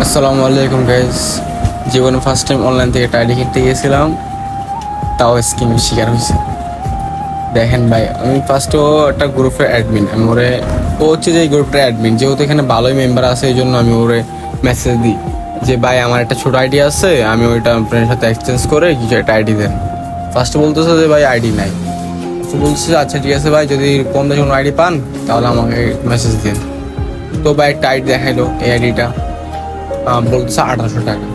আসসালামু আলাইকুম গাইজ। জীবনে ফার্স্ট টাইম অনলাইন থেকে একটা আইডি কিনতে গিয়েছিলাম, তাও স্কিমের শিকার হয়েছে। দেখেন ভাই, আমি ফার্স্টও একটা গ্রুপের অ্যাডমিন, আমি ওরে ও হচ্ছে যে এই গ্রুপটার অ্যাডমিন, যেহেতু এখানে ভালোই মেম্বার আছে এই জন্য আমি ওরে মেসেজ দিই যে ভাই আমার একটা ছোটো আইডি আছে, আমি ওইটা আপনার সাথে এক্সচেঞ্জ করে কিছু একটা আইডি দেন। ফার্স্টে বলতেছে যে ভাই আইডি নাই, তো বলছে আচ্ছা ঠিক আছে ভাই, যদি কম দামে কোনো আইডি পান তাহলে আমাকে মেসেজ দিন। তো ভাই একটা আইডি দেখাইলো, এই আইডিটা বলতেছে 1800 টাকা।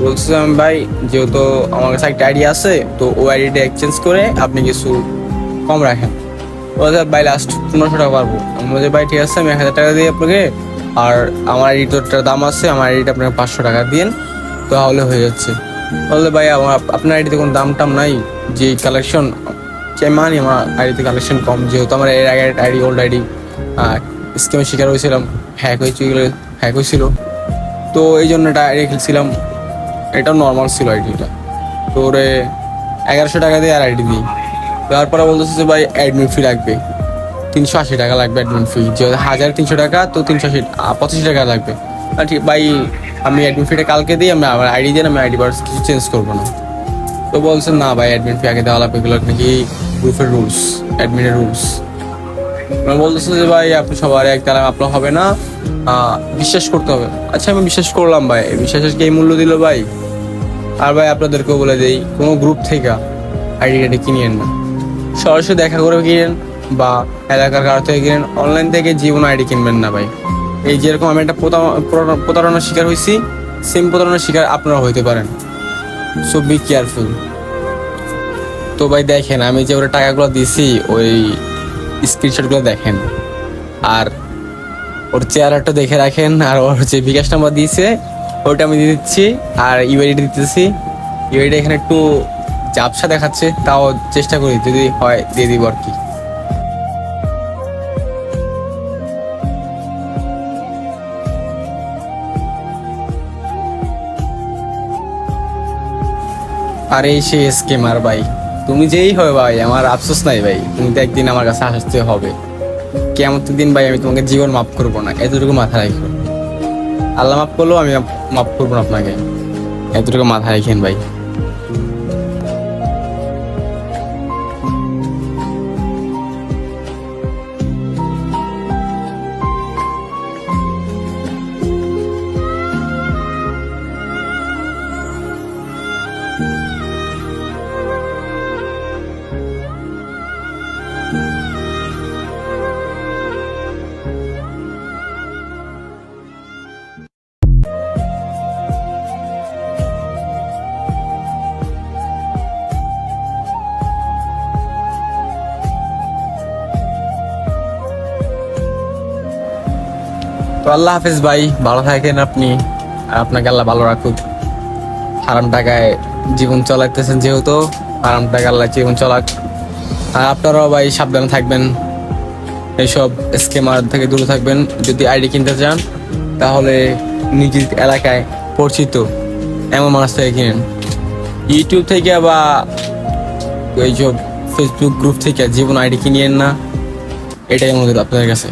বলছে আমি ভাই যেহেতু আমার কাছে একটা আইডি আছে, তো ওই আইডিটা এক্সচেঞ্জ করে আপনি কিছু কম রাখেন। বলছে ভাই লাস্ট 1500 টাকা পারবো। আমি বলছি ভাই ঠিক আছে, আমি 1000 টাকা দিই আপনাকে, আর আমার আইডিটার দাম আছে, আমার আইডিটা আপনাকে 500 টাকা দিন, তাহলে হয়ে যাচ্ছে। বললে ভাই আমার আপনার আইডিতে কোনো দাম টাম নাই, যে কালেকশন চাই মানি, আমার আইডিতে কালেকশন কম, যেহেতু আমার এর আগে আইডি ওল্ড আইডি স্কিমের শিকার হয়েছিলাম, হ্যাক হয়েছিল, তো এই জন্য এটা রেখেছিলাম। এটাও নর্মাল ছিল আইডিটা। তো ওরে 1100 টাকা দিয়ে আর আইডি দিই। তারপরে বলতেছে যে ভাই অ্যাডমিন ফি লাগবে, 380 টাকা লাগবে অ্যাডমিন ফি, যে 1300 টাকা, তো 385 টাকা লাগবে। ঠিক ভাই, আমি অ্যাডমিন ফিটা কালকে দিই, আমি আমার আইডি দিন, আমি আইডি বার কিছু চেঞ্জ করবো না। তো বলছে না ভাই অ্যাডমিন ফি আগে দেওয়া লাগবে, এগুলো নাকি গ্রুপের রুলস, অ্যাডমিনের রুলস। বলতেছে যে ভাই আপনি সবার এক তারা আপনার হবে না, বিশ্বাস করতে হবে। আচ্ছা আমি বিশ্বাস করলাম ভাই, বিশ্বাসের কি এই মূল্য দিল ভাই? আর ভাই আপনাদেরকেও বলে দেই, কোনো গ্রুপ থেকে আইডি টাইডি কিনিয়েন না, সরাসরি দেখা করে কিনেন বা এলাকার কারো থেকে কিনেন। অনলাইন থেকে জীবন আইডি কিনবেন না ভাই। এই যেরকম আমি একটা প্রতারণার শিকার হয়েছি, সেম প্রতারণার শিকার আপনারা হইতে পারেন। So be careful. তো ভাই দেখেন, আমি যে ওরা টাকাগুলো দিছি ওই স্ক্রিনশটগুলো দেখেন, আর ওর চেহারাটা দেখে রাখেন, আর ওর যে বিকাশ নাম্বার দিয়েছে ওইটা আমি দিয়ে দিচ্ছি, আর ইউআইডি দিতেছি। ইউআইডি এখানে একটু ঝাপসা দেখাচ্ছে, তাও চেষ্টা করি যদি হয় দিয়ে দিব আর কি। আর এই সেই স্কেমার ভাই, তুমি যেই হবে ভাই আমার আফসোস নাই ভাই, তুমি তো একদিন আমার কাছে আসতে হবে। কেমন দিন ভাই আমি তোমাকে জীবন মাফ করবো না, এতটুকু মাথা রাখো। আল্লাহ মাফ করলো, আমি মাফ করবো না আপনাকে, এতটুকু মাথা রাখেন ভাই। তো আল্লাহ হাফেজ ভাই, ভালো থাকেন আপনি, আর আপনাকে আল্লাহ ভালো রাখুক। হারাম টাকায় জীবন চালাইতেছেন যেহেতু, হারাম টাকা আল্লাহ জীবন চালাক। আর আপনারাও ভাই সাবধানে থাকবেন, এইসব স্কেমার থেকে দূরে থাকবেন। যদি আইডি কিনতে চান তাহলে নিজের এলাকায় পরিচিত এমন মানুষ থেকে কিনেন। ইউটিউব থেকে বা এইসব ফেসবুক গ্রুপ থেকে জীবন আইডি কিনিয়েন না, এটাই অনুরোধ আপনাদের কাছে।